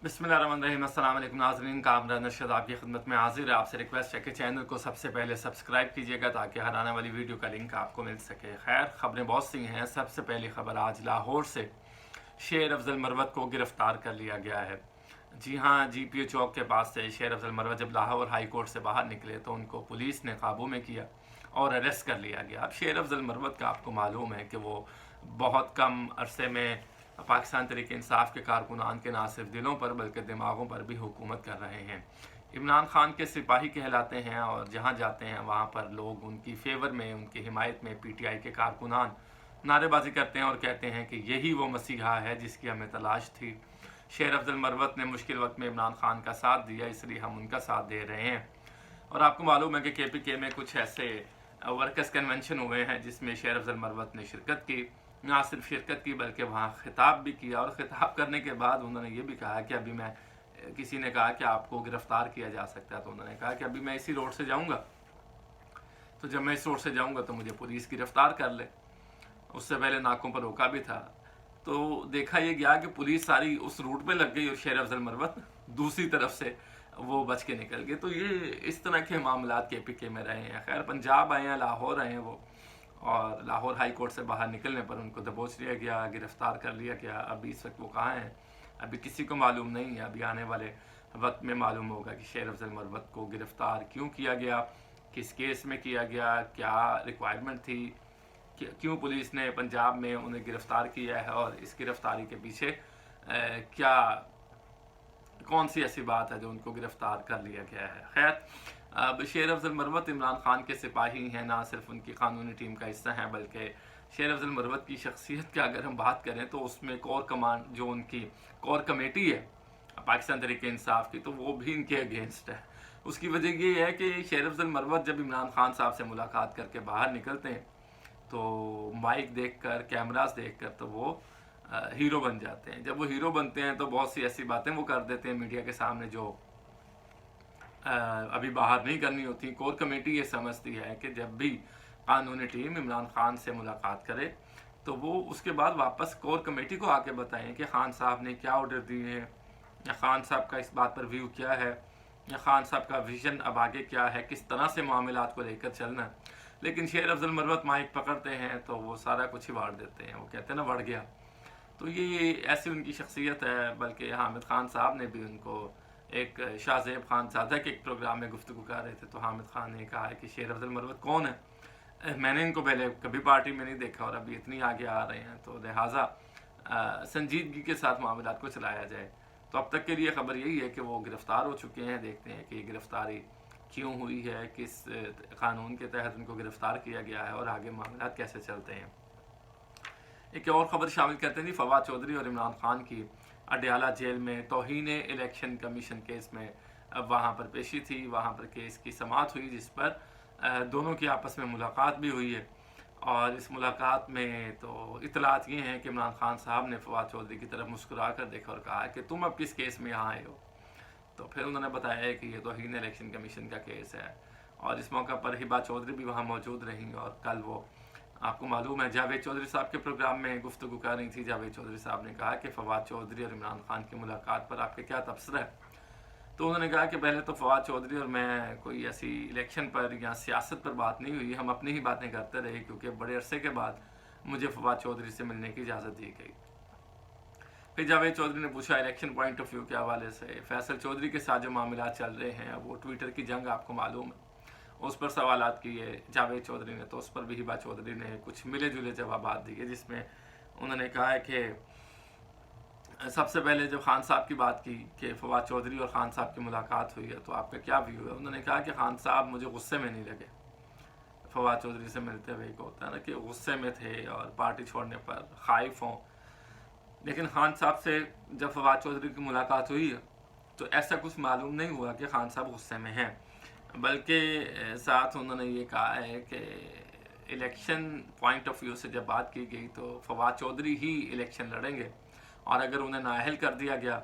बिस्मिल्लाहिर्रहमानिर्रहीम। अस्सलाम वालेकुम नाज़रीन, कामरान नशद आपकी खिदमत में हाजिर है। आपसे रिक्वेस्ट है कि चैनल को सबसे पहले सब्सक्राइब कीजिएगा ताकि हर आने वाली वीडियो का लिंक आपको मिल सके। खैर, खबरें बहुत सी हैं। सबसे पहली खबर आज लाहौर से शेर अफजल मरवत को गिरफ्तार कर लिया गया है। जी हाँ, GPO चौक के पास से शेर अफजल मरवत जब लाहौर हाई कोर्ट से बाहर निकले तो उनको पुलिस ने काबू में किया और अरेस्ट कर लिया गया। अब शेर अफजल मरवत का आपको मालूम है कि वो बहुत कम अरसे में पाकिस्तान तहरीक इंसाफ के कारकुनान के ना सिर्फ दिलों पर बल्कि दिमागों पर भी हुकूमत कर रहे हैं। इमरान खान के सिपाही कहलाते हैं और जहाँ जाते हैं वहाँ पर लोग उनकी फेवर में, उनकी हिमायत में PTI के कारकुनान नारेबाजी करते हैं और कहते हैं कि यही वो मसीहा है जिसकी हमें तलाश थी। शेर अफजल मरवत ने मुश्किल वक्त में इमरान खान का साथ दिया, इसलिए हम उनका साथ दे रहे हैं। और आपको मालूम है कि KPK में कुछ ऐसे वर्कर्स कन्वेंशन हुए हैं जिसमें शेर अफजल मरवत ने शिरकत की। ना सिर्फ शिरकत की बल्कि वहाँ खिताब भी किया, और ख़िताब करने के बाद उन्होंने ये भी कहा कि अभी मैं, किसी ने कहा कि आपको गिरफ़्तार किया जा सकता है, तो उन्होंने कहा कि अभी मैं इसी रोड से जाऊँगा, तो जब मैं इस रोड से जाऊँगा तो मुझे पुलिस गिरफ़्तार कर ले। उससे पहले नाकों पर रोका भी था, तो देखा ये गया कि पुलिस सारी उस रूट पे लग गई और शेर अफजल मरवत दूसरी तरफ से वो बच के निकल गए। तो ये इस तरह के मामलात KPK में रहे हैं। खैर, पंजाब आए हैं, लाहौर आए हैं वो, और लाहौर हाई कोर्ट से बाहर निकलने पर उनको दबोच लिया गया, गिरफ़्तार कर लिया गया। अभी इस वक्त वो कहाँ हैं अभी किसी को मालूम नहीं है। अभी आने वाले वक्त में मालूम होगा कि शेर अफजल मरवत को गिरफ़्तार क्यों किया गया, किस केस में किया गया, क्या रिक्वायरमेंट थी, क्यों पुलिस ने पंजाब में उन्हें गिरफ़्तार किया है, और इस गिरफ़्तारी के पीछे क्या, कौन सी ऐसी बात है जो उनको गिरफ़्तार कर लिया गया है। खैर, अब शेर अफजल मरवत इमरान खान के सिपाही हैं, ना सिर्फ उनकी कानूनी टीम का हिस्सा हैं, बल्कि शेर अफजल मरवत की शख्सियत की अगर हम बात करें तो उसमें कोर कमांड, जो उनकी कोर कमेटी है पाकिस्तान तहरीक इंसाफ की, तो वो भी इनके अगेंस्ट है। उसकी वजह ये है कि शेर अफजल मरवत जब इमरान खान साहब से मुलाकात करके बाहर निकलते हैं तो माइक देख कर, कैमरास देख कर तो वो हीरो बन जाते हैं। जब वो हीरो बनते हैं तो बहुत सी ऐसी बातें वो कर देते हैं मीडिया के सामने जो अभी बाहर नहीं करनी होती। कोर कमेटी ये समझती है कि जब भी कानूनी टीम इमरान खान से मुलाकात करे तो वो उसके बाद वापस कोर कमेटी को आके बताएं कि खान साहब ने क्या ऑर्डर दिए हैं, या खान साहब का इस बात पर व्यू क्या है, या खान साहब का विजन अब आगे क्या है, किस तरह से मामलात को लेकर चलना। लेकिन शेर अफजल मरवत माइक पकड़ते हैं तो वो सारा कुछ ही वाड़ देते हैं, वो कहते हैं ना बढ़ गया। तो ये ऐसी उनकी शख्सियत है। बल्कि हामिद खान साहब ने भी उनको एक शाहज़ेब खान ज़ादा के एक प्रोग्राम में गुफ्तगू कर रहे थे तो हामिद खान ने कहा है कि शेर अफजल मरवत कौन है, मैंने इनको पहले कभी पार्टी में नहीं देखा और अभी इतनी आगे आ रहे हैं, तो लिहाजा संजीदगी के साथ मामलात को चलाया जाए। तो अब तक के लिए खबर यही है कि वो गिरफ़्तार हो चुके हैं। देखते हैं कि गिरफ़्तारी क्यों हुई है, किस कानून के तहत उनको गिरफ़्तार किया गया है और आगे मामलात कैसे चलते हैं। एक और ख़बर शामिल करते हैं फवाद चौधरी और इमरान खान की अडयाला जेल में तौहीन इलेक्शन कमीशन केस में। अब वहाँ पर पेशी थी, वहाँ पर केस की समाअत हुई जिस पर दोनों की आपस में मुलाकात भी हुई है। और इस मुलाकात में तो इतलात ये हैं कि इमरान खान साहब ने फवाद चौधरी की तरफ मुस्कुरा कर देखा और कहा कि तुम अब किस केस में यहाँ आए हो। तो फिर उन्होंने बताया कि ये तौहीन इलेक्शन कमीशन का केस है। और इस मौका पर हिबा चौधरी भी वहाँ मौजूद रहीं और कल वो, आपको मालूम है, जावेद चौधरी साहब के प्रोग्राम में गुफ्तगू कर रही थी। जावेद चौधरी साहब ने कहा कि फवाद चौधरी और इमरान खान की मुलाकात पर आपके क्या तबसरा है। तो उन्होंने कहा कि पहले तो फवाद चौधरी और मैं कोई ऐसी इलेक्शन पर या सियासत पर बात नहीं हुई, हम अपनी ही बातें करते रहे, क्योंकि बड़े अरसे के बाद मुझे फवाद चौधरी से मिलने की इजाज़त दी गई। फिर जावेद चौधरी ने पूछा इलेक्शन पॉइंट ऑफ व्यू के हवाले से फैसल चौधरी के साथ जो मामला चल रहे हैं, वो ट्विटर की जंग आपको मालूम है, उस पर सवालात किए जावेद चौधरी ने, तो उस पर भी हिबा चौधरी ने कुछ मिले जुले जवाब दिए, जिसमें उन्होंने कहा है कि सबसे पहले जब खान साहब की बात की कि फवाद चौधरी और खान साहब की मुलाकात हुई है तो आपका क्या व्यू है। उन्होंने कहा कि खान साहब मुझे गुस्से में नहीं लगे, फवाद चौधरी से मिलते हुए एक होता है ना कि गुस्से में थे और पार्टी छोड़ने पर खाइफ हों। लेकिन खान साहब से जब फवाद चौधरी की मुलाकात हुई है तो ऐसा कुछ मालूम नहीं हुआ कि खान साहब गुस्से में हैं, बल्कि साथ उन्होंने ये कहा है कि इलेक्शन पॉइंट ऑफ व्यू से जब बात की गई तो फवाद चौधरी ही इलेक्शन लड़ेंगे, और अगर उन्हें नाअहल कर दिया गया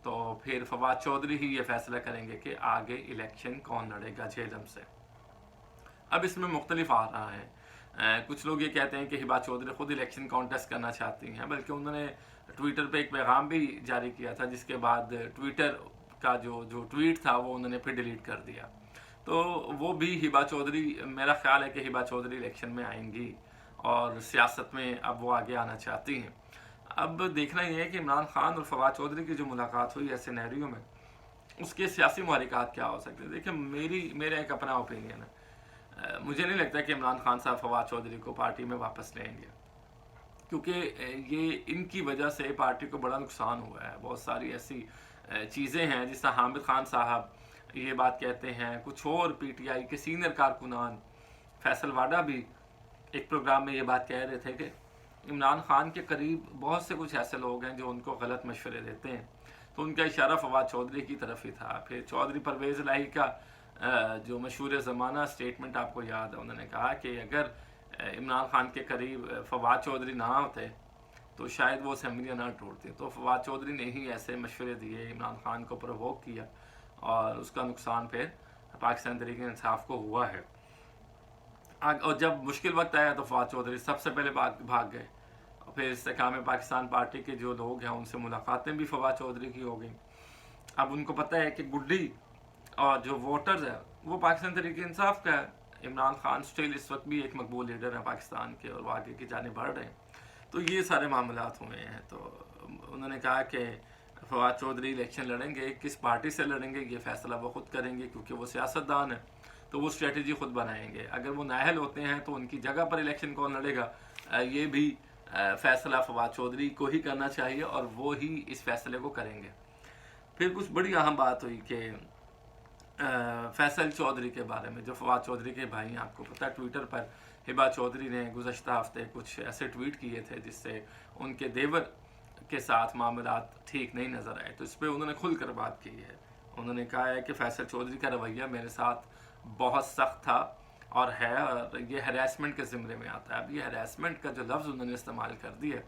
तो फिर फवाद चौधरी ही ये फैसला करेंगे कि आगे इलेक्शन कौन लड़ेगा झेलम से। अब इसमें मुख्तलिफ आ रहा है। کچھ لوگ یہ کہتے ہیں کہ ہبا چودھری خود الیکشن کانٹیسٹ کرنا چاہتی ہیں، بلکہ انہوں نے ٹویٹر پہ ایک پیغام بھی جاری کیا تھا، جس کے بعد ٹویٹر کا جو ٹویٹ تھا وہ انہوں نے پھر ڈیلیٹ کر دیا۔ تو وہ بھی ہبا چودھری، میرا خیال ہے کہ ہبا چودھری الیکشن میں آئیں گی اور سیاست میں اب وہ آگے آنا چاہتی ہیں۔ اب دیکھنا یہ ہے کہ عمران خان اور فواد چودھری کی جو ملاقات ہوئی ہے سینیریو میں، اس کے سیاسی محرکات کیا ہو سکتے ہیں۔ دیکھیں میرا ایک اپنا اوپینین ہے، مجھے نہیں لگتا کہ عمران خان صاحب فواد چودھری کو پارٹی میں واپس لیں گے، کیونکہ یہ ان کی وجہ سے پارٹی کو بڑا نقصان ہوا ہے۔ بہت ساری ایسی چیزیں ہیں، جس طرح حامد خان صاحب یہ بات کہتے ہیں، کچھ اور پی ٹی آئی کے سینئر کارکنان، فیصل واڈا بھی ایک پروگرام میں یہ بات کہہ رہے تھے کہ عمران خان کے قریب بہت سے کچھ ایسے لوگ ہیں جو ان کو غلط مشورے دیتے ہیں، تو ان کا اشارہ فواد چودھری کی طرف ہی تھا۔ پھر چودھری پرویز الہی کا جو مشہور زمانہ سٹیٹمنٹ آپ کو یاد ہے، انہوں نے کہا کہ اگر عمران خان کے قریب فواد چودھری نہ ہوتے تو شاید وہ اسمبلیاں نہ ٹوٹتی۔ تو فواد چودھری نے ہی ایسے مشورے دیے، عمران خان کو پرووک کیا، اور اس کا نقصان پھر پاکستان تحریک انصاف کو ہوا ہے۔ اور جب مشکل وقت آیا تو فواد چودھری سب سے پہلے بھاگ گئے، اور پھر استحکام پاکستان پارٹی کے جو لوگ ہیں ان سے ملاقاتیں بھی فواد چودھری کی ہو گئیں۔ اب ان کو پتہ ہے کہ گڈی اور جو ووٹرز ہے وہ پاکستان تحریک انصاف کا ہے۔ عمران خان اسٹل اس وقت بھی ایک مقبول لیڈر ہے پاکستان کے، اور وہ آگے کی جانب بڑھ رہے ہیں۔ تو یہ سارے معاملات ہوئے ہیں۔ تو انہوں نے کہا کہ فواد چودھری الیکشن لڑیں گے، کس پارٹی سے لڑیں گے یہ فیصلہ وہ خود کریں گے، کیونکہ وہ سیاستدان ہیں، تو وہ اسٹریٹجی خود بنائیں گے۔ اگر وہ نااہل ہوتے ہیں تو ان کی جگہ پر الیکشن کون لڑے گا، یہ بھی فیصلہ فواد چودھری کو ہی کرنا چاہیے، اور وہ ہی اس فیصلے کو کریں گے۔ پھر کچھ بڑی اہم بات ہوئی کہ فیصل چودھری کے بارے میں، جو فواد چودھری کے بھائی ہیں، آپ کو پتہ ہے ٹویٹر پر ہبا چودھری نے گزشتہ ہفتے کچھ ایسے ٹویٹ کیے تھے جس سے ان کے دیور کے ساتھ معاملات ٹھیک نہیں نظر آئے، تو اس پہ انہوں نے کھل کر بات کی ہے۔ انہوں نے کہا ہے کہ فیصل چودھری کا رویہ میرے ساتھ بہت سخت تھا اور ہے، اور یہ ہراسمنٹ کے زمرے میں آتا ہے۔ اب یہ ہراسمنٹ کا جو لفظ انہوں نے استعمال کر دیا،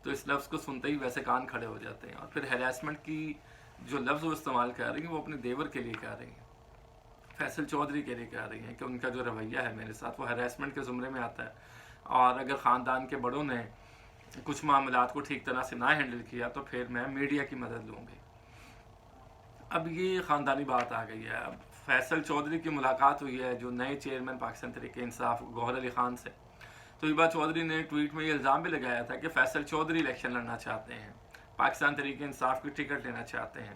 تو اس لفظ کو سنتے ہی ویسے کان کھڑے ہو جاتے ہیں۔ اور پھر ہراسمنٹ کی جو لفظ وہ استعمال کر رہی ہیں وہ اپنے دیور کے لیے کہہ رہی ہیں، فیصل چودھری کے لیے کہہ رہی ہیں کہ ان کا جو رویہ ہے میرے ساتھ وہ ہراسمنٹ کے زمرے میں آتا ہے، اور اگر خاندان کے بڑوں نے کچھ معاملات کو ٹھیک طرح سے نہ ہینڈل کیا تو پھر میں میڈیا کی مدد لوں گی۔ اب یہ خاندانی بات آ گئی ہے۔ اب فیصل چودھری کی ملاقات ہوئی ہے جو نئے چیئرمین پاکستان تحریک انصاف گوہر علی خان سے، تو ہبا چودھری نے ٹویٹ میں یہ الزام بھی لگایا تھا کہ فیصل چودھری الیکشن لڑنا چاہتے ہیں، پاکستان تحریک انصاف کی ٹکٹ لینا چاہتے ہیں،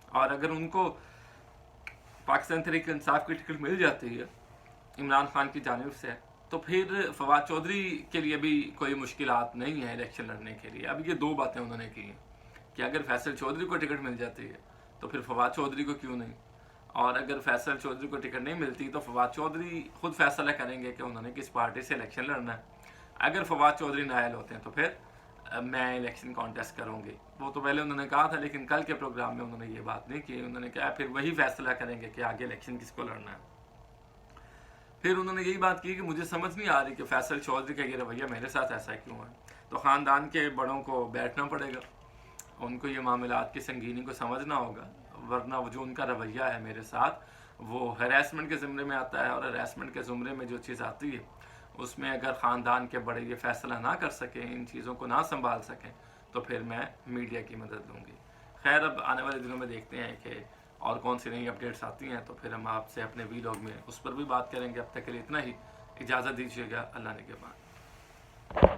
اور اگر ان کو پاکستان تحریک انصاف کی ٹکٹ مل جاتی ہے عمران خان کی جانب سے، تو پھر فواد چودھری کے لیے بھی کوئی مشکلات نہیں ہیں الیکشن لڑنے کے لیے۔ اب یہ دو باتیں انہوں نے کی ہیں کہ اگر فیصل چودھری کو ٹکٹ مل جاتی ہے تو پھر فواد چودھری کو کیوں نہیں، اور اگر فیصل چودھری کو ٹکٹ نہیں ملتی تو فواد چودھری خود فیصلہ کریں گے کہ انہوں نے کس پارٹی سے الیکشن لڑنا ہے۔ اگر فواد چودھری نااہل ہوتے ہیں تو پھر میں الیکشن کانٹیسٹ کروں گی، وہ تو پہلے انہوں نے کہا تھا، لیکن کل کے پروگرام میں انہوں نے یہ بات نہیں کی۔ انہوں نے کہا پھر وہی فیصلہ کریں گے کہ آگے الیکشن کس کو لڑنا ہے۔ پھر انہوں نے یہی بات کی کہ مجھے سمجھ نہیں آ رہی کہ فیصل چودھری کا یہ رویہ میرے ساتھ ایسا کیوں ہے، تو خاندان کے بڑوں کو بیٹھنا پڑے گا، ان کو یہ معاملات کی سنگینی کو سمجھنا ہوگا، ورنہ وہ جو ان کا رویہ ہے میرے ساتھ وہ ہراسمنٹ کے زمرے میں آتا ہے، اور ہراسمنٹ کے زمرے میں جو چیز آتی ہے اس میں اگر خاندان کے بڑے یہ فیصلہ نہ کر سکیں، ان چیزوں کو نہ سنبھال سکیں، تو پھر میں میڈیا کی مدد لوں گی۔ خیر، اب آنے والے دنوں میں دیکھتے ہیں کہ اور کون سی نئی اپڈیٹس آتی ہیں، تو پھر ہم آپ سے اپنے ویلاگ میں اس پر بھی بات کریں گے۔ اب تک کے لیے اتنا ہی، اجازت دیجیے گا، اللہ نے کے بعد۔